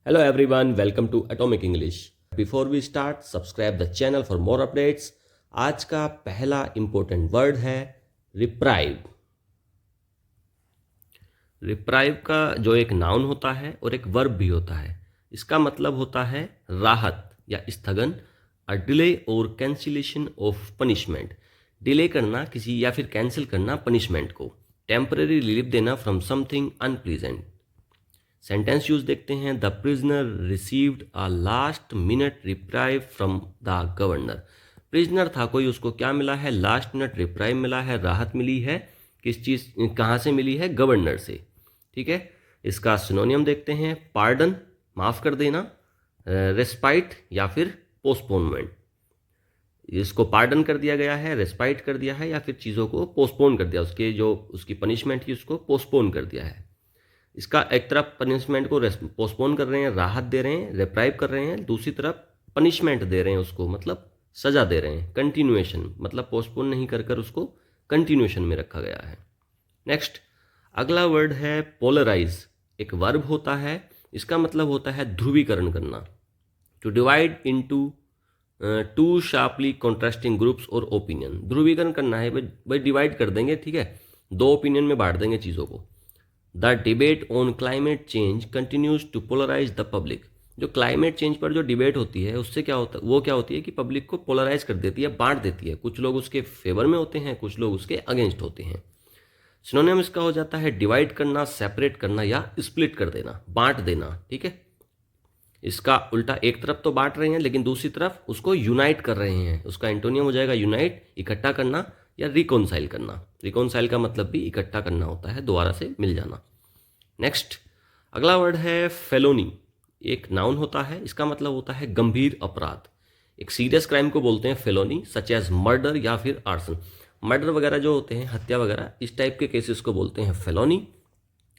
Hello everyone, welcome to Atomic English. Before we start, subscribe the channel for more updates. आज का पहला important word है reprieve. Reprieve का जो एक नाउन होता है और एक वर्ब भी होता है, इसका मतलब होता है राहत या स्थगन, अ डिले और कैंसिलेशन ऑफ पनिशमेंट। डिले करना किसी या फिर कैंसिल करना पनिशमेंट को, टेम्पररी रिलीफ देना from something unpleasant. Sentence use देखते हैं। The prisoner received a last minute reprieve from the governor. Prisoner था कोई, उसको क्या मिला है? लास्ट मिनट रिप्राइव मिला है, राहत मिली है। किस चीज़, कहाँ से मिली है? गवर्नर से। ठीक है, इसका सिनोनियम देखते हैं। पार्डन, माफ़ कर देना। रेस्पाइट या फिर पोस्टपोनमेंट। इसको पार्डन कर दिया गया है, रेस्पाइट कर दिया है, या फिर चीज़ों को पोस्टपोन कर दिया, उसके जो उसकी पनिशमेंट थी उसको पोस्टपोन कर दिया है। इसका एक तरफ पनिशमेंट को पोस्टपोन कर रहे हैं, राहत दे रहे हैं, रिप्राइव कर रहे हैं, दूसरी तरफ पनिशमेंट दे रहे हैं उसको, मतलब सजा दे रहे हैं। कंटिन्यूएशन, मतलब पोस्टपोन नहीं कर कर उसको कंटिन्यूएशन में रखा गया है। नेक्स्ट, अगला वर्ड है पोलराइज। एक वर्ब होता है, इसका मतलब होता है ध्रुवीकरण करना। To divide into two sharply contrasting groups or opinion. ध्रुवीकरण करना है भाई, डिवाइड कर देंगे, ठीक है, दो ओपिनियन में बांट देंगे चीज़ों को। The debate on climate change continues to polarise the public. जो क्लाइमेट चेंज पर जो डिबेट होती है उससे क्या होता है, वो क्या होती है कि पब्लिक को पोलराइज कर देती है, बांट देती है। कुछ लोग उसके फेवर में होते हैं, कुछ लोग उसके अगेंस्ट होते हैं। सिनोनिम इसका हो जाता है डिवाइड करना, सेपरेट करना या स्प्लिट कर देना, बांट देना। ठीक है, इसका उल्टा, एक तरफ तो बांट रहे हैं लेकिन दूसरी तरफ उसको यूनाइट कर रहे हैं। उसका एंटोनियम हो जाएगा यूनाइट, इकट्ठा करना या रिकॉन्साइल करना। रिकॉन्साइल का मतलब भी इकट्ठा करना होता है, दोबारा से मिल जाना। नेक्स्ट, अगला वर्ड है फेलोनी। एक नाउन होता है, इसका मतलब होता है गंभीर अपराध। एक सीरियस क्राइम को बोलते हैं फेलोनी, सच एज मर्डर या फिर आर्सन। मर्डर वगैरह जो होते हैं, हत्या वगैरह, इस टाइप के केसेस को बोलते हैं फेलोनी।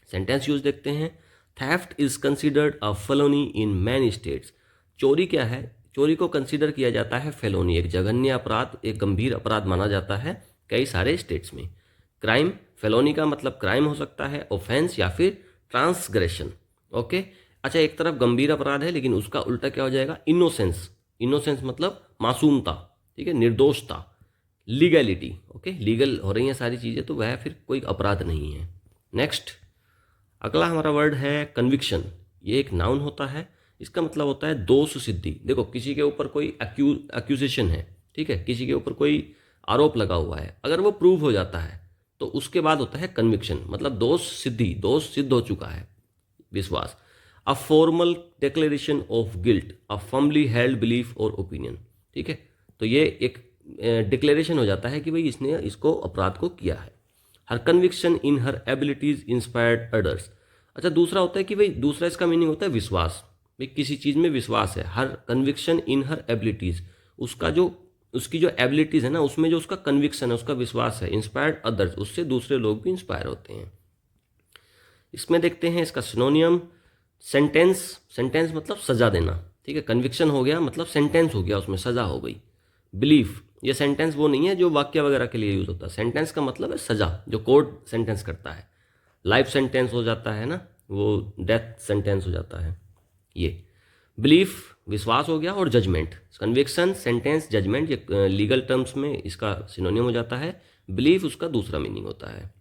सेंटेंस यूज देखते हैं। Theft is considered a felony in many states. चोरी क्या है? चोरी को कंसिडर किया जाता है फेलोनी, एक जघन्य अपराध, एक गंभीर अपराध माना जाता है कई सारे स्टेट्स में। क्राइम, फेलोनी का मतलब क्राइम हो सकता है, ऑफेंस या फिर ट्रांसग्रेशन। ओके, अच्छा, एक तरफ गंभीर अपराध है लेकिन उसका उल्टा क्या हो जाएगा? इनोसेंस। इनोसेंस मतलब मासूमता, ठीक है, निर्दोषता। लीगैलिटी, ओके, लीगल हो रही हैं सारी चीज़ें तो वह फिर कोई अपराध नहीं है। नेक्स्ट, अगला हमारा वर्ड है कन्विक्शन। ये एक नाउन होता है, इसका मतलब होता है दोष सिद्धि। देखो, किसी के ऊपर कोई एक्यूजेशन है, ठीक है, किसी के ऊपर कोई आरोप लगा हुआ है, अगर वो प्रूव हो जाता है तो उसके बाद होता है कन्विक्शन, मतलब दोष सिद्धि, दोष सिद्ध हो चुका है। विश्वास, a formal declaration of guilt, a firmly held belief और ओपिनियन। ठीक है, तो ये एक डिक्लेरेशन हो जाता है कि भाई इसने इसको अपराध को किया है। Her conviction in her abilities inspired others. अच्छा, दूसरा होता है कि भाई, दूसरा इसका मीनिंग होता है विश्वास। भाई किसी चीज़ में विश्वास है। Her conviction in her abilities, उसका जो, उसकी जो एबिलिटीज है ना, उसमें जो उसका कन्विक्शन है, उसका विश्वास है। इंस्पायर्ड अदर्स, उससे दूसरे लोग भी इंस्पायर होते हैं। इसमें देखते हैं इसका सिनोनियम। सेंटेंस, सेंटेंस मतलब सजा देना, ठीक है, कन्विक्शन हो गया मतलब सेंटेंस हो गया, उसमें सजा हो गई। बिलीफ, ये सेंटेंस वो नहीं है जो वाक्य वगैरह के लिए यूज होता है। सेंटेंस का मतलब है सजा, जो कोर्ट सेंटेंस करता है। लाइफ सेंटेंस हो जाता है ना, वो डेथ सेंटेंस हो जाता है। ये बिलीफ विश्वास हो गया, और जजमेंट, कन्विक्शन, सेंटेंस, जजमेंट, ये लीगल टर्म्स में इसका सिनोनियम हो जाता है। बिलीफ उसका दूसरा मीनिंग होता है।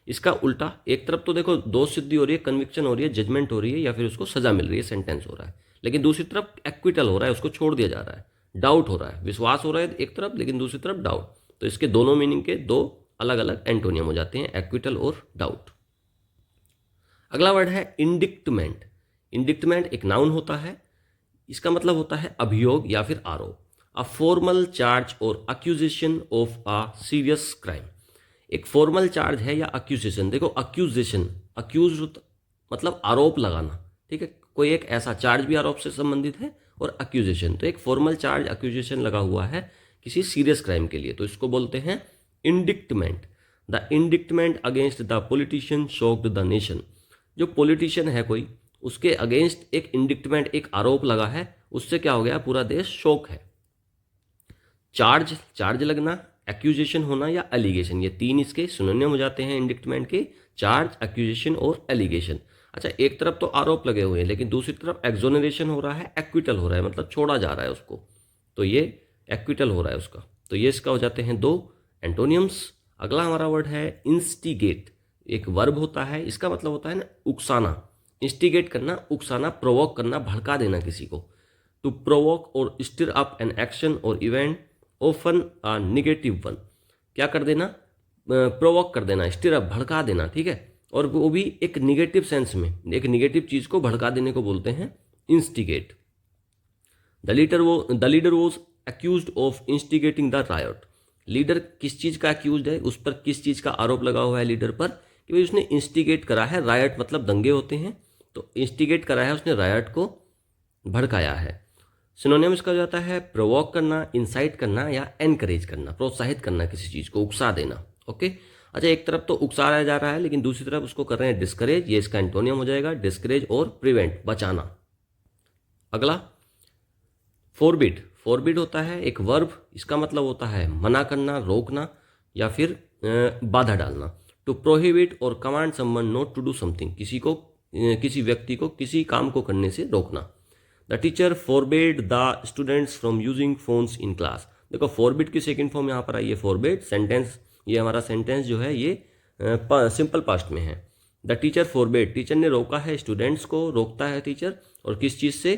इसका उल्टा, एक तरफ तो देखो दोष सिद्धि हो रही है, कन्विक्शन हो रही है, जजमेंट हो रही है, या फिर उसको सजा मिल रही है, सेंटेंस हो रहा है, लेकिन दूसरी तरफ एक्विटल हो रहा है, उसको छोड़ दिया जा रहा है। डाउट हो रहा है, विश्वास हो रहा है एक तरफ लेकिन दूसरी तरफ डाउट। तो इसके दोनों मीनिंग के दो अलग अलग एंटोनियम हो जाते हैं, एक्विटल और डाउट। अगला वर्ड है इंडिक्टमेंट। इंडिक्टमेंट एक नाउन होता है, इसका मतलब होता है अभियोग या फिर आरोप। अ फॉर्मल चार्ज और अक्यूजेशन ऑफ अ सीरियस क्राइम। एक फॉर्मल चार्ज है या अक्यूजेशन। देखो, अक्यूजेशन, अक्यूज मतलब आरोप लगाना, ठीक है, कोई एक ऐसा चार्ज भी आरोप से संबंधित है, और अक्यूजेशन, तो एक फॉर्मल चार्ज, अक्यूजेशन लगा हुआ है किसी सीरियस क्राइम के लिए, तो इसको बोलते हैं indictment. The indictment against the politician shocked the nation. जो पॉलिटिशियन है कोई, उसके अगेंस्ट एक इंडिक्टमेंट, एक आरोप लगा है, उससे क्या हो गया? पूरा देश शोक है। चार्ज, चार्ज लगना, एक्यूजेशन होना या एलिगेशन, ये तीन इसके सिनोनिम हो जाते हैं इंडिक्टमेंट के, चार्ज, एक्यूजेशन और एलिगेशन। अच्छा, एक तरफ तो आरोप लगे हुए हैं लेकिन दूसरी तरफ एक्सोनरेशन हो रहा है, एक्विटल हो रहा है, मतलब छोड़ा जा रहा है उसको, तो ये एक्विटल हो रहा है उसका। तो ये इसका हो जाते हैं दो एंटोनियम्स। अगला हमारा वर्ड है इंस्टिगेट। एक वर्ब होता है, इसका मतलब होता है ना उकसाना। इंस्टिगेट करना, उकसाना, प्रोवोक करना, भड़का देना किसी को। टू प्रोवोक और स्टिर अप एन एक्शन और event often a negative one. क्या कर देना? प्रोवोक कर देना, स्टिर अप, भड़का देना, ठीक है। और वो भी एक निगेटिव सेंस में, एक निगेटिव चीज को भड़का देने को बोलते हैं instigate. The leader was accused of instigating the right. Leader किस चीज का एक्यूज्ड है, उस पर किस चीज का आरोप लगा हुआ है लीडर पर, कि भाई उसने इंस्टिगेट करा है। रायट मतलब दंगे होते हैं, तो इंस्टिगेट करा है उसने, रायट को भड़काया है। सिनोनिम इसका हो जाता है प्रोवोक करना, इंसाइट करना या एनकरेज करना, प्रोत्साहित करना किसी चीज को, उकसा देना। ओके। अच्छा, एक तरफ तो उकसाया जा रहा है लेकिन दूसरी तरफ उसको कर रहे हैं डिस्करेज, ये इसका एंटोनियम हो जाएगा, डिस्करेज और प्रिवेंट, बचाना। अगला फोरबिड। फोरबिड होता है एक वर्ब, इसका मतलब होता है मना करना, रोकना या फिर बाधा डालना। To prohibit or command someone not to do something, किसी को किसी व्यक्ति को किसी काम को करने से रोकना। The teacher forbade the students from using phones in class. देखो फोरबिड की सेकेंड फॉर्म यहाँ पर आई है फॉरबेड। सेंटेंस, ये हमारा सेंटेंस जो है ये सिंपल पास्ट में है। द टीचर फॉरबेड, टीचर ने रोका है, स्टूडेंट्स को रोकता है टीचर, और किस चीज़ से?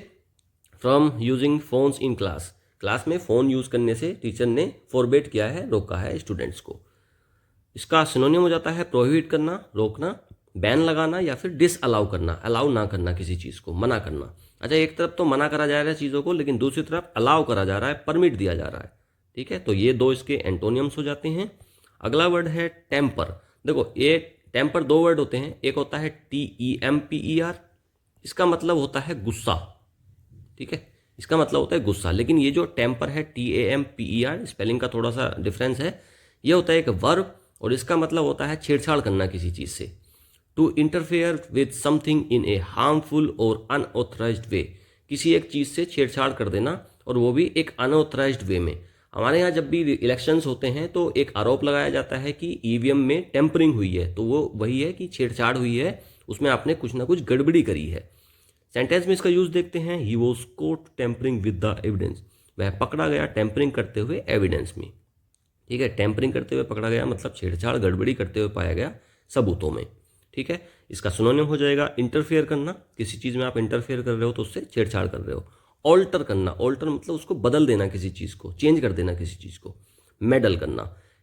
From using phones in class, class में फ़ोन यूज़ करने से टीचर ने फॉरबेड किया है, रोका है स्टूडेंट्स को। इसका सिनोनिम हो जाता है प्रोहिबिट करना, रोकना, बैन लगाना या फिर डिसअलाउ करना, अलाउ ना करना किसी चीज़ को, मना करना। अच्छा, एक तरफ तो मना करा जा रहा है चीज़ों को लेकिन दूसरी तरफ अलाउ करा जा रहा है, परमिट दिया जा रहा है, ठीक है। तो ये दो इसके एंटोनियम्स हो जाते हैं। अगला वर्ड है टेम्पर। देखो ये टेम्पर दो वर्ड होते हैं, एक होता है TEMPER, इसका मतलब होता है गुस्सा, ठीक है, इसका मतलब होता है गुस्सा। लेकिन ये जो टेम्पर है TAMPER, स्पेलिंग का थोड़ा सा डिफरेंस है, ये होता है एक वर्ब और इसका मतलब होता है छेड़छाड़ करना किसी चीज़ से। To interfere with something in a harmful or unauthorised way, किसी एक चीज़ से छेड़छाड़ कर देना और वो भी एक अनऑथराइज्ड वे में। हमारे यहाँ जब भी इलेक्शंस होते हैं तो एक आरोप लगाया जाता है कि EVM में टेम्परिंग हुई है, तो वो वही है कि छेड़छाड़ हुई है, उसमें आपने कुछ ना कुछ गड़बड़ी करी है। सेंटेंस में इसका यूज देखते हैं, he was caught tampering with the evidence, वह पकड़ा गया टेम्परिंग करते हुए एविडेंस में, ठीक है। टेम्परिंग करते हुए पकड़ा गया मतलब छेड़छाड़ गड़बड़ी करते हुए पाया गया सबूतों में, ठीक है। इसका सिनोनिम हो जाएगा इंटरफेयर करना, किसी चीज़ में आप इंटरफेयर कर रहे हो तो उससे छेड़छाड़ कर रहे हो। ऑल्टर करना, ऑल्टर मतलब उसको बदल देना, किसी चीज़ को चेंज कर देना किसी चीज़ को। मेडल करना,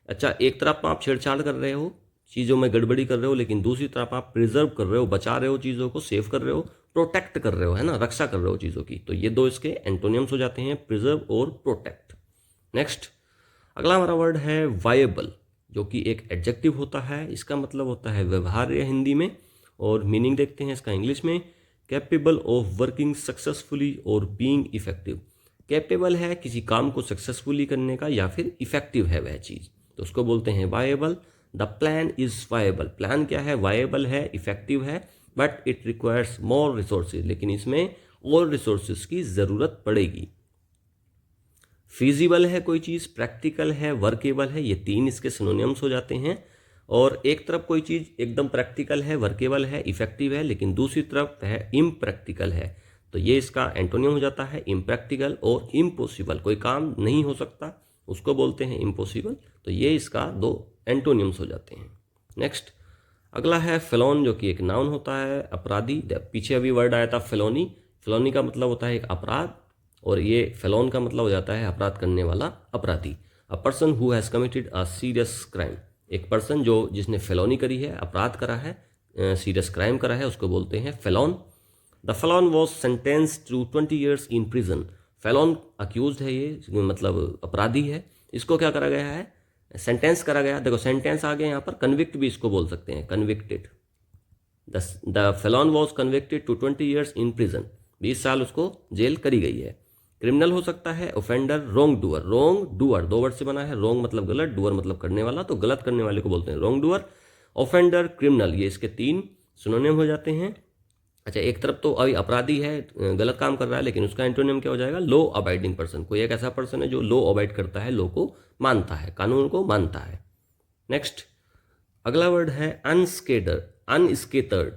अच्छा एक तरफ आप छेड़छाड़ कर रहे हो, चीज़ों में गड़बड़ी कर रहे हो, लेकिन दूसरी तरफ आप प्रिजर्व कर रहे हो, बचा रहे हो चीज़ों को, सेव कर रहे हो, प्रोटेक्ट कर रहे हो, है ना, रक्षा कर रहे हो चीज़ों की। तो ये दो इसके एंटोनियम्स हो जाते हैं, प्रिजर्व और प्रोटेक्ट। नेक्स्ट, अगला हमारा वर्ड है वायेबल, जो कि एक एडजेक्टिव होता है, इसका मतलब होता है व्यवहार्य हिंदी में, और मीनिंग देखते हैं इसका इंग्लिश में। कैपेबल ऑफ वर्किंग सक्सेसफुली और बीइंग इफेक्टिव, कैपेबल है किसी काम को सक्सेसफुली करने का या फिर इफेक्टिव है वह चीज़, तो उसको बोलते हैं वायेबल। द प्लान इज वायेबल, प्लान क्या है? वायेबल है, इफेक्टिव है, but it requires more resources, लेकिन इसमें और रिसोर्सेज की ज़रूरत पड़ेगी। फिजिबल है कोई चीज़, प्रैक्टिकल है, वर्केबल है, ये तीन इसके सिनोनिम्स हो जाते हैं। और एक तरफ कोई चीज़ एकदम प्रैक्टिकल है, वर्केबल है, इफेक्टिव है, लेकिन दूसरी तरफ है इम्प्रैक्टिकल है, तो ये इसका एंटोनियम हो जाता है इम्प्रैक्टिकल और इम्पॉसिबल, कोई काम नहीं हो सकता उसको बोलते हैं इम्पॉसिबल। तो ये इसका दो एंटोनियम्स हो जाते हैं। नेक्स्ट, अगला है फेलोन, जो कि एक नाउन होता है, अपराधी। पीछे अभी वर्ड आया था फेलोनी, फेलोनी का मतलब होता है एक अपराध, और ये फेलोन का मतलब हो जाता है अपराध करने वाला, अपराधी। A person who has committed a serious crime, एक पर्सन जो जिसने फेलोनी करी है, अपराध करा है, सीरियस क्राइम करा है, उसको बोलते हैं felon. The felon was sentenced to 20 years in prison, felon accused है, ये मतलब अपराधी है, इसको क्या करा गया है? सेंटेंस करा गया। देखो सेंटेंस आ गया यहाँ पर, कन्विक्ट भी इसको बोल सकते हैं, convicted. The felon was convicted to 20 years in prison, 20 साल उसको जेल करी गई है। क्रिमिनल हो सकता है, ऑफेंडर, रोंग डूअर, रोंग डूअर दो वर्ड से बना है, रोंग मतलब गलत, डूअर मतलब करने वाला, तो गलत करने वाले को बोलते हैं रोंग डूअर। ऑफेंडर, क्रिमिनल, ये इसके तीन सिनोनिम हो जाते हैं। अच्छा, एक तरफ तो अभी अपराधी है, गलत काम कर रहा है, लेकिन उसका एंटोनियम क्या हो जाएगा? लॉ अबाइडिंग पर्सन, कोई एक ऐसा पर्सन है जो लॉ अबाइड करता है, लॉ को मानता है, कानून को मानता है। नेक्स्ट, अगला वर्ड है अनस्केटर, अनस्केटर्ड,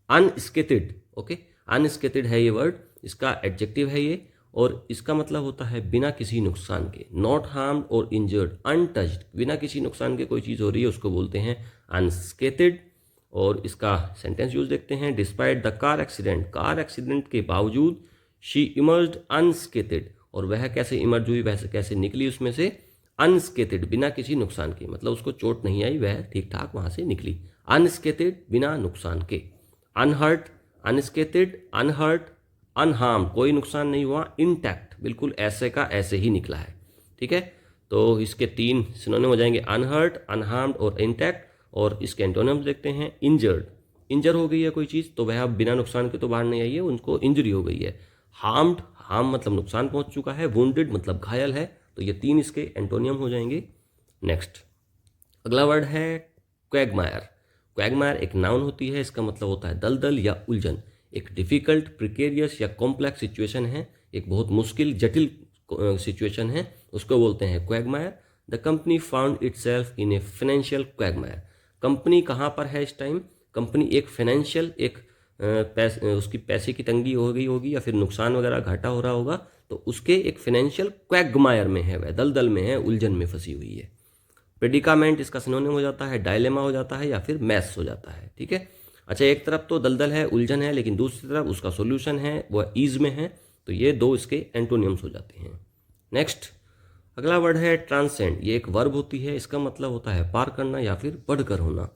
अनस्केथेड, ओके, अनस्केथेड है ये वर्ड, इसका एडजेक्टिव है ये, और इसका मतलब होता है बिना किसी नुकसान के। नॉट हार्म्ड और इंजर्ड, अनटच्ड, बिना किसी नुकसान के कोई चीज़ हो रही है उसको बोलते हैं अनस्केथेड। और इसका सेंटेंस यूज देखते हैं। Despite the car accident, car accident के बावजूद शी इमर्ज्ड अनस्केथेड, और वह कैसे इमर्ज हुई, वैसे कैसे निकली उसमें से, अनस्केथेड, बिना किसी नुकसान के, मतलब उसको चोट नहीं आई, वह ठीक ठाक वहाँ से निकली। अनस्केथेड, बिना नुकसान के। अनहर्ट, अनस्केथेड, अनहर्ट, अनहार्म्ड, कोई नुकसान नहीं हुआ, इंटैक्ट, बिल्कुल ऐसे का ऐसे ही निकला है। ठीक है, तो इसके 3 सिनोनिम हो जाएंगे, अनहर्ट, अनहार्म्ड और इंटैक्ट। और इसके एंटोनिम्स देखते हैं। इंजर्ड, इंजर हो गई है कोई चीज़ तो वह अब बिना नुकसान के तो बाहर नहीं आई है, उनको इंजरी हो गई है। हार्म्ड, हार्म मतलब नुकसान पहुंच चुका है। वुंडेड मतलब घायल है। तो ये 3 इसके एंटोनियम हो जाएंगे। नेक्स्ट अगला वर्ड है क्वैगमायर। क्वैगमायर एक नाउन होती है, इसका मतलब होता है दलदल या उलझन। एक डिफ़िकल्ट, प्रिकेरियस या कॉम्प्लेक्स सिचुएशन है, एक बहुत मुश्किल जटिल सिचुएशन है, उसको बोलते हैं Quagmire. The company found itself in a financial Quagmire. Company कहाँ पर है इस टाइम, कंपनी एक फाइनेंशियल, एक उसकी पैसे की तंगी हो गई होगी या फिर नुकसान वगैरह घाटा हो रहा होगा, तो उसके एक फाइनेंशियल क्वैगमायर में है, वह दलदल में है, उलझन में फंसी हुई है। प्रेडिकामेंट इसका सिनोनिम हो जाता है, डायलेमा हो जाता है या फिर मैस हो जाता है। ठीक है, अच्छा, एक तरफ तो दलदल है, उलझन है, लेकिन दूसरी तरफ उसका सॉल्यूशन है, वह ईज में है, तो ये 2 इसके एंटोनियम्स हो जाते हैं। नेक्स्ट अगला वर्ड है ट्रांसेंड। ये एक वर्ब होती है, इसका मतलब होता है पार करना या फिर बढ़कर होना।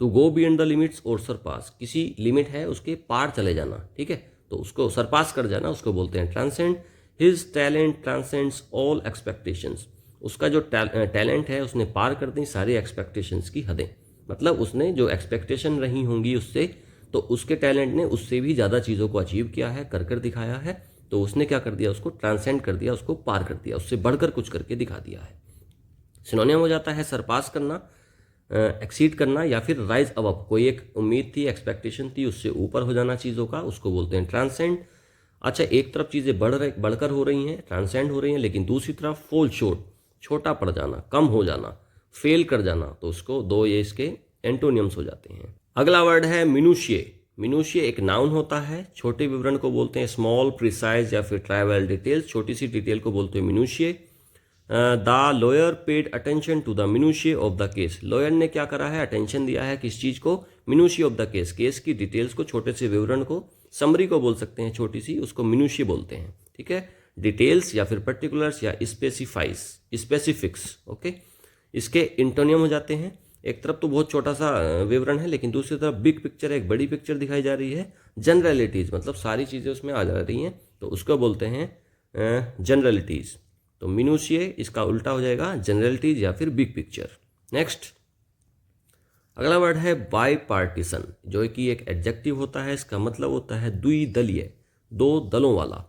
To go beyond the limits or surpass, किसी लिमिट है उसके पार चले जाना। ठीक है, तो उसको सरपास कर जाना, उसको बोलते हैं transcend. His talent transcends all expectations, उसका जो टैलेंट है उसने पार कर दी सारी एक्सपेक्टेशंस की हदें, मतलब उसने जो एक्सपेक्टेशन रही होंगी उससे, तो उसके टैलेंट ने उससे भी ज़्यादा चीज़ों को अचीव किया है, कर दिखाया है, तो उसने क्या कर दिया, उसको ट्रांसेंड कर दिया, उसको पार कर दिया, उससे बढ़कर कुछ करके दिखा दिया है। सिनोनियम हो जाता है सरपास करना, एक्सीड करना या फिर राइज अबव, कोई एक उम्मीद थी, एक्सपेक्टेशन थी, उससे ऊपर हो जाना चीज़ों का, उसको बोलते हैं ट्रांसेंड। अच्छा, एक तरफ चीज़ें बढ़कर हो रही हैं, ट्रांसेंड हो रही हैं, लेकिन दूसरी तरफ फॉल शॉर्ट, छोटा पड़ जाना, कम हो जाना, फेल कर जाना, तो उसको 2 ये इसके एंटोनियम्स हो जाते हैं। अगला वर्ड है मिनूशिये। मिनूशिये एक नाउन होता है, छोटे विवरण को बोलते हैं स्मॉल, प्रिसाइज या फिर ट्राइवल डिटेल्स, छोटी सी डिटेल को बोलते हैं minutiae. The lawyer paid attention to the minutiae of the case, lawyer ने क्या करा है, अटेंशन दिया है किस चीज़ को, मिनूशिये ऑफ द केस, केस की डिटेल्स को, छोटे से विवरण को, समरी को बोल सकते हैं छोटी सी, उसको मिनूशिये बोलते हैं। ठीक है, डिटेल्स या फिर पर्टिकुलर्स या स्पेसिफिक्स, ओके। इसके इंटोनियम हो जाते हैं, एक तरफ तो बहुत छोटा सा विवरण है, लेकिन दूसरी तरफ बिग पिक्चर, एक बड़ी पिक्चर दिखाई जा रही है। जनरलिटीज़ मतलब सारी चीज़ें उसमें आ जा रही हैं, तो उसको बोलते हैं जनरलिटीज़। तो मिनूशिये इसका उल्टा हो जाएगा जनरलिटीज़ या फिर बिग पिक्चर। नेक्स्ट अगला वर्ड है बाई पार्टीसन, जो कि एक एडजेक्टिव होता है, इसका मतलब होता है द्विदलीय, 2 दलों वाला।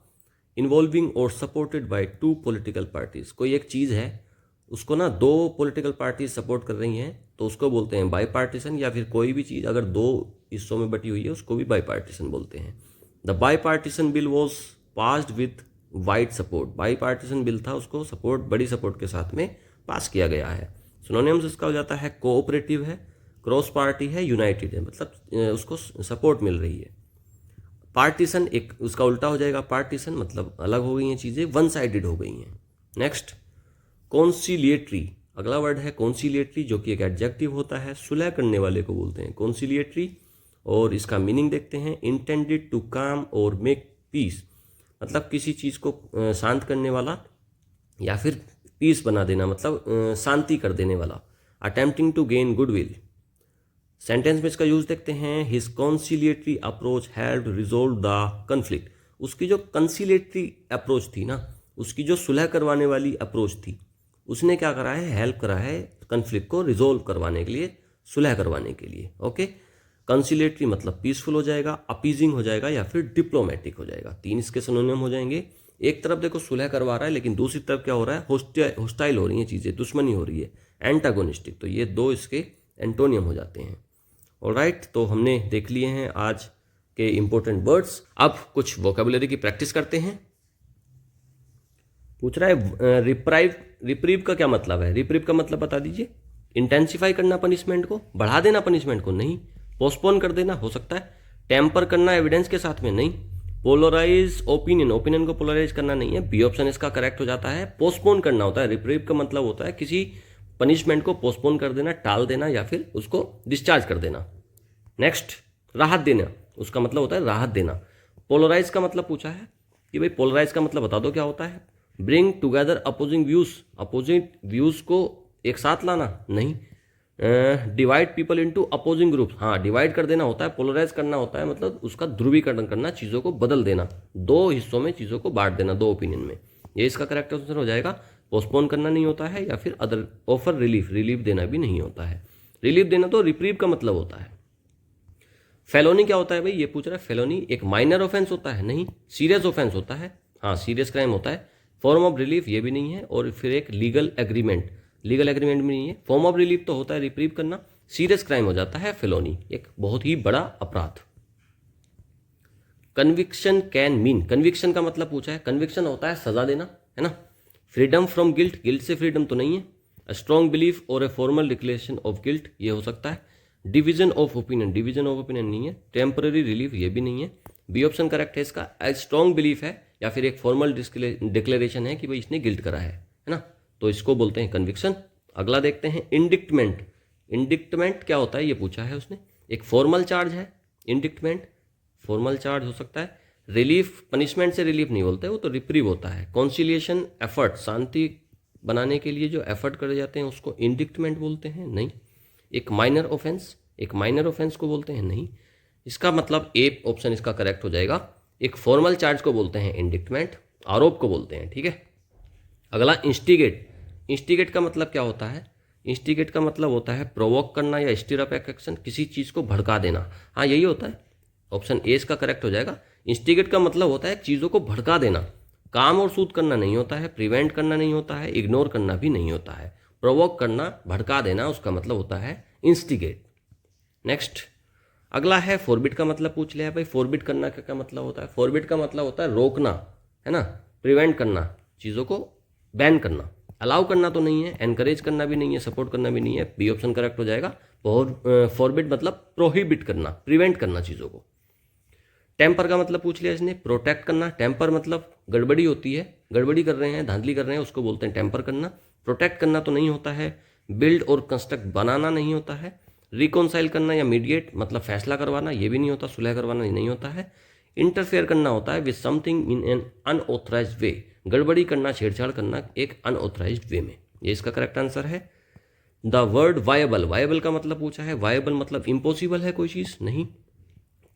इन्वॉल्विंग और सपोर्टेड बाय 2 पॉलिटिकल पार्टीज, कोई एक चीज़ है उसको ना 2 पॉलिटिकल पार्टीज सपोर्ट कर रही हैं, तो उसको बोलते हैं बाई पार्टीसन। या फिर कोई भी चीज़ अगर 2 हिस्सों में बटी हुई है उसको भी बाई पार्टीसन बोलते हैं। The by partisan bill was passed with wide support, by partisan bill था, उसको सपोर्ट, बड़ी सपोर्ट के साथ में पास किया गया है। सिनोनिम्स इसका हो जाता है कोऑपरेटिव है, क्रॉस पार्टी है, यूनाइटेड है, मतलब उसको सपोर्ट मिल रही है। पार्टीशन एक उसका उल्टा हो जाएगा, पार्टीशन मतलब अलग हो गई हैं चीज़ें, वन साइडेड हो गई हैं। नेक्स्ट कॉन्सिलिएटरी, अगला वर्ड है कॉन्सिलिएटरी, जो कि एक एडजेक्टिव होता है, सुलह करने वाले को बोलते हैं कॉन्सिलिएटरी। और इसका मीनिंग देखते हैं, इंटेंडेड टू काम और मेक पीस, मतलब किसी चीज़ को शांत करने वाला या फिर पीस बना देना, मतलब शांति कर देने वाला। Attempting to gain goodwill, sentence में इसका यूज देखते हैं, his conciliatory approach helped resolve the conflict, उसकी जो कंसिलिएटरी अप्रोच थी ना, उसकी जो सुलह करवाने वाली अप्रोच थी, उसने क्या करा है, हेल्प करा है कन्फ्लिक्ट को रिजोल्व करवाने के लिए, सुलह करवाने के लिए। ओके, कंसिलिएटरी मतलब पीसफुल हो जाएगा, अपीजिंग हो जाएगा या फिर डिप्लोमेटिक हो जाएगा, 3 इसके सिनोनिम हो जाएंगे। एक तरफ देखो सुलह करवा रहा है, लेकिन दूसरी तरफ क्या हो रहा है, होस्टाइल हो रही हैं चीज़ें, दुश्मनी हो रही है, एंटागोनिस्टिक, तो ये 2 इसके एंटोनियम हो जाते हैं। ऑलराइट, तो हमने देख लिए हैं आज के इंपॉर्टेंट वर्ड्स। अब कुछ वोकेबुलरी की प्रैक्टिस करते हैं। पूछ रहा है रिप्रीव का क्या मतलब है, रिप्रीव का मतलब बता दीजिए। इंटेंसिफाई करना पनिशमेंट को, बढ़ा देना पनिशमेंट को, नहीं, पोस्टपोन कर देना हो सकता है, टेम्पर करना एविडेंस के साथ में नहीं। पोलराइज ओपिनियन, ओपिनियन को पोलराइज करना नहीं है, बी ऑप्शन इसका करेक्ट हो जाता है। पोस्टपोन करना होता है, रिप्रीव का मतलब होता है किसी पनिशमेंट को पोस्टपोन कर देना, टाल देना या फिर उसको डिस्चार्ज कर देना। नेक्स्ट, राहत देना, उसका मतलब होता है राहत देना। पोलराइज का मतलब पूछा है कि भाई पोलराइज का मतलब बता दो क्या होता है। Bring together opposing views, opposite views को एक साथ लाना, नहीं। Divide people into opposing groups, हाँ डिवाइड कर देना होता है। पोलराइज करना होता है मतलब उसका ध्रुवीकरण करना, चीज़ों को बदल देना, दो हिस्सों में चीज़ों को बांट देना, दो ओपिनियन में। ये इसका करेक्ट आंसर हो जाएगा। पोस्टपोन करना नहीं होता है, या फिर अदर ऑफर रिलीफ, रिलीफ देना भी नहीं होता है। रिलीफ देना तो रिप्रीव का मतलब होता है। फेलोनी क्या होता है भाई, ये पूछ रहा है। फेलोनी एक माइनर ऑफेंस होता है, नहीं। सीरियस ऑफेंस होता है, हाँ सीरियस क्राइम होता है। फॉर्म ऑफ रिलीफ ये भी नहीं है, और फिर एक लीगल एग्रीमेंट, लीगल एग्रीमेंट भी नहीं है। फॉर्म ऑफ रिलीफ तो होता है रिप्रीव करना, सीरियस क्राइम हो जाता है फेलोनी, एक बहुत ही बड़ा अपराध। कन्विक्शन कैन मीन, कन्विक्शन का मतलब पूछा है। कन्विक्शन होता है सजा देना, है ना। फ्रीडम फ्रॉम गिल्ट, गिल्ट से फ्रीडम तो नहीं है। अ स्ट्रॉन्ग बिलीफ और a formal declaration of guilt, ये हो सकता है। Division of opinion, division of opinion नहीं है। टेम्पररी रिलीफ, ये भी नहीं है। बी ऑप्शन करेक्ट है इसका। ए स्ट्रॉन्ग बिलीफ है, या फिर एक फॉर्मल डिक्लेरेशन है कि भाई इसने गिल्ट करा है ना, तो इसको बोलते हैं कन्विक्शन। अगला देखते हैं इंडिक्टमेंट। इंडिक्टमेंट क्या होता है ये पूछा है उसने। एक फॉर्मल चार्ज है इंडिक्टमेंट, फॉर्मल चार्ज हो सकता है। रिलीफ, पनिशमेंट से रिलीफ नहीं बोलते, वो तो रिप्रीव होता है। कॉन्सिलिएशन एफर्ट, शांति बनाने के लिए जो एफर्ट करे जाते हैं उसको इंडिक्टमेंट बोलते हैं, नहीं। एक माइनर ऑफेंस, एक माइनर ऑफेंस को बोलते हैं, नहीं। इसका मतलब ए ऑप्शन इसका करेक्ट हो जाएगा। एक फॉर्मल चार्ज को बोलते हैं इंडिक्टमेंट, आरोप को बोलते हैं, ठीक है। अगला इंस्टिगेट। इंस्टिगेट का मतलब क्या होता है। इंस्टिगेट का मतलब होता है प्रोवोक करना या स्टिर अप एक्शन, किसी चीज़ को भड़का देना, हाँ यही होता है। ऑप्शन ए इसका करेक्ट हो जाएगा। इंस्टिगेट का मतलब होता है चीज़ों को भड़का देना। काम और सूद करना नहीं होता है, प्रिवेंट करना नहीं होता है, इग्नोर करना भी नहीं होता है। प्रोवोक करना, भड़का देना, उसका मतलब होता है इंस्टिगेट। नेक्स्ट, अगला है फॉरबिड का मतलब पूछ लिया भाई। फॉरबिड करना का क्या मतलब होता है। फॉरबिड का मतलब होता है रोकना, है ना, प्रिवेंट करना, चीज़ों को बैन करना। अलाउ करना तो नहीं है, एनकरेज करना भी नहीं है, सपोर्ट करना भी नहीं है। बी ऑप्शन करेक्ट हो जाएगा। फॉरबिड मतलब प्रोहिबिट करना, प्रिवेंट करना चीज़ों को। टेम्पर का मतलब पूछ लिया इसने, प्रोटेक्ट करना। टेम्पर मतलब गड़बड़ी होती है, गड़बड़ी कर रहे हैं, धांधली कर रहे हैं, उसको बोलते हैं टेम्पर करना। प्रोटेक्ट करना तो नहीं होता है। बिल्ड और कंस्ट्रक्ट, बनाना नहीं होता है। रिकॉन्साइल करना या मीडिएट मतलब फैसला करवाना, ये भी नहीं होता। सुलह करवाना नहीं होता है। इंटरफेयर करना होता है with something in an unauthorised way, गड़बड़ी करना, छेड़छाड़ करना एक अनऑथराइज्ड वे में, ये इसका करेक्ट आंसर है। द वर्ड वायबल, वायबल का मतलब पूछा है। वायबल मतलब इम्पॉसिबल है कोई चीज़, नहीं।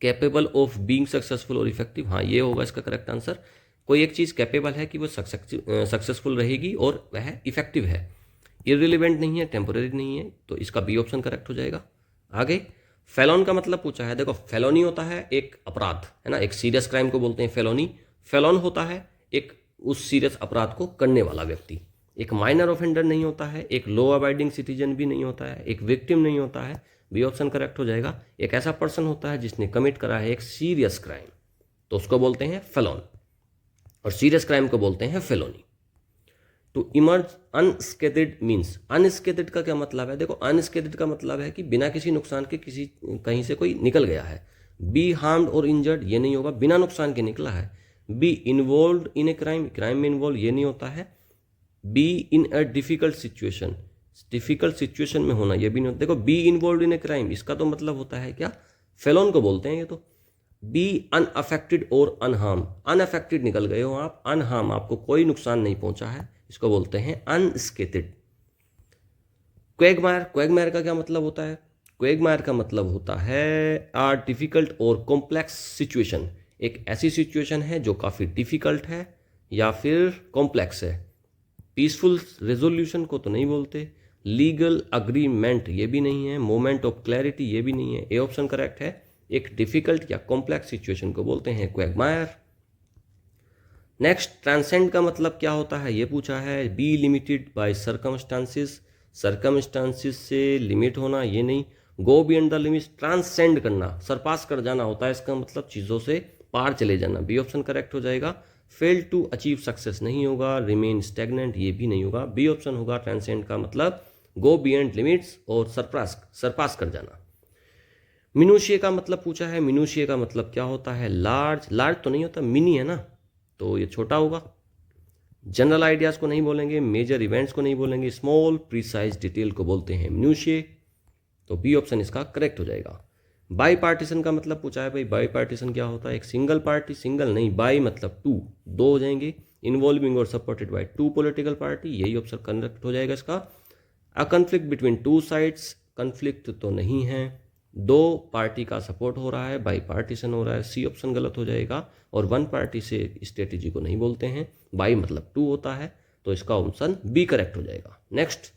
कैपेबल ऑफ बीइंग सक्सेसफुल और इफेक्टिव, हाँ ये होगा इसका करेक्ट आंसर। कोई एक चीज़ कैपेबल है कि वो सक्सेसफुल रहेगी और वह इफेक्टिव है। इररिलेवेंट नहीं है, टेम्पोररी नहीं है, तो इसका बी ऑप्शन करेक्ट हो जाएगा। आगे फेलोन का मतलब पूछा है। देखो फेलोनी होता है एक अपराध, है ना, एक सीरियस क्राइम को बोलते हैं फेलोनी। फेलोन होता है एक उस सीरियस अपराध को करने वाला व्यक्ति। एक माइनर ऑफेंडर नहीं होता है, एक लॉ अबाइडिंग सिटीजन भी नहीं होता है, एक विक्टिम नहीं होता है। बी ऑप्शन करेक्ट हो जाएगा। एक ऐसा पर्सन होता है जिसने कमिट करा है एक सीरियस क्राइम, तो उसको बोलते हैं फेलोन, और सीरियस क्राइम को बोलते हैं फेलोनी। टू इमर्ज अनस्केथेड मीन्स, अनस्केथेड का क्या मतलब है। देखो अनस्केथेड का मतलब है कि बिना किसी नुकसान के किसी कहीं से कोई निकल गया है। बी हार्म्ड और इंजर्ड, ये नहीं होगा, बिना नुकसान के निकला है। Be involve in a crime, crime में इन्वॉल्व, ये नहीं होता है। Be in a difficult situation, difficult situation में होना, ये भी नहीं होता। देखो be involve in a crime, इसका तो मतलब होता है क्या, फेलोन को बोलते हैं ये तो। बी अनअफेक्टेड और अनहार्म, अनअफेक्टेड निकल गए हो आप, अनहार्म आपको कोई नुकसान नहीं पहुंचा है, इसको बोलते हैं अनस्केथेड। क्वेगमायर, क्वेगमायर का क्या मतलब होता है। क्वेगमायर का मतलब होता है आर डिफिकल्ट और कॉम्प्लेक्स सिचुएशन, एक ऐसी सिचुएशन है जो काफ़ी डिफिकल्ट है या फिर कॉम्प्लेक्स है। पीसफुल रेजोल्यूशन को तो नहीं बोलते। लीगल अग्रीमेंट ये भी नहीं है। मोमेंट ऑफ क्लैरिटी ये भी नहीं है। ए ऑप्शन करेक्ट है। एक डिफिकल्ट या कॉम्प्लेक्स सिचुएशन को बोलते हैं क्वेगमायर। नेक्स्ट, ट्रांसेंड का मतलब क्या होता है ये पूछा है। Be limited by circumstances, circumstances से लिमिट होना, ये नहीं। Go beyond the limits, transcend करना, सरपास कर जाना होता है, इसका मतलब चीज़ों से पार चले जाना। बी ऑप्शन करेक्ट हो जाएगा। फेल टू अचीव सक्सेस नहीं होगा। रिमेन स्टेगनेंट ये भी नहीं होगा। बी ऑप्शन होगा। ट्रांसेंड का मतलब go beyond limits or Sarpass कर जाना। मिनूशिया का मतलब पूछा है, मिनूशिया का मतलब क्या होता है? लार्ज, लार्ज तो नहीं होता, मिनी है ना, तो ये छोटा होगा। जनरल आइडियाज़ को नहीं बोलेंगे, मेजर इवेंट्स को नहीं बोलेंगे, स्मॉल प्रिसाइज डिटेल को बोलते हैं मिनूशिया। तो बी ऑप्शन इसका करेक्ट हो जाएगा। बाई पार्टीशन का मतलब पूछा है भाई, बाई पार्टीशन क्या होता है? एक सिंगल पार्टी, सिंगल नहीं, बाई मतलब टू, दो हो जाएंगे, इन्वॉल्विंग और supported by two political party, यही ऑप्शन करेक्ट हो जाएगा इसका। A conflict between two sides, conflict तो नहीं है, दो पार्टी का सपोर्ट हो रहा है, बाई पार्टीशन हो रहा है, सी ऑप्शन गलत हो जाएगा। और वन पार्टी से स्ट्रेटेजी को नहीं बोलते हैं, बाई मतलब टू होता है, तो इसका ऑप्शन बी करेक्ट हो जाएगा। नेक्स्ट,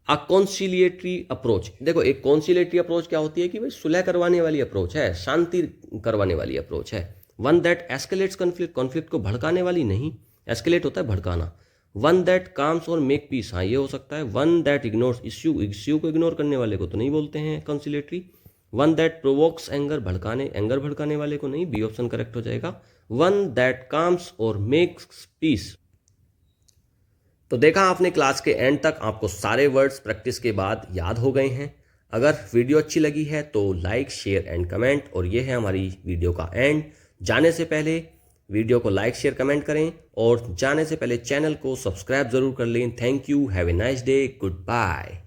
अ कॉन्सिलिएटरी अप्रोच। देखो एक कॉन्सिलिएटरी अप्रोच क्या होती है कि भाई सुलह करवाने वाली अप्रोच है, शांति करवाने वाली अप्रोच है। One that escalates conflict, conflict को भड़काने वाली नहीं, एस्केलेट होता है भड़काना। वन दैट काम्स और मेक पीस, हाँ ये हो सकता है। One that ignores issue, issue को इग्नोर करने वाले को तो नहीं बोलते हैं कॉन्सिलिएटरी। वन दैट प्रोवोक्स एंगर, भड़काने, एंगर भड़काने वाले को नहीं, बी ऑप्शन करेक्ट हो जाएगा। वन दैट काम्स और मेक्स पीस। तो देखा आपने क्लास के एंड तक आपको सारे वर्ड्स प्रैक्टिस के बाद याद हो गए हैं। अगर वीडियो अच्छी लगी है तो लाइक, शेयर एंड कमेंट। और ये है हमारी वीडियो का एंड। जाने से पहले वीडियो को लाइक, शेयर, कमेंट करें और जाने से पहले चैनल को सब्सक्राइब जरूर कर लें। Thank you, have a nice day, good bye.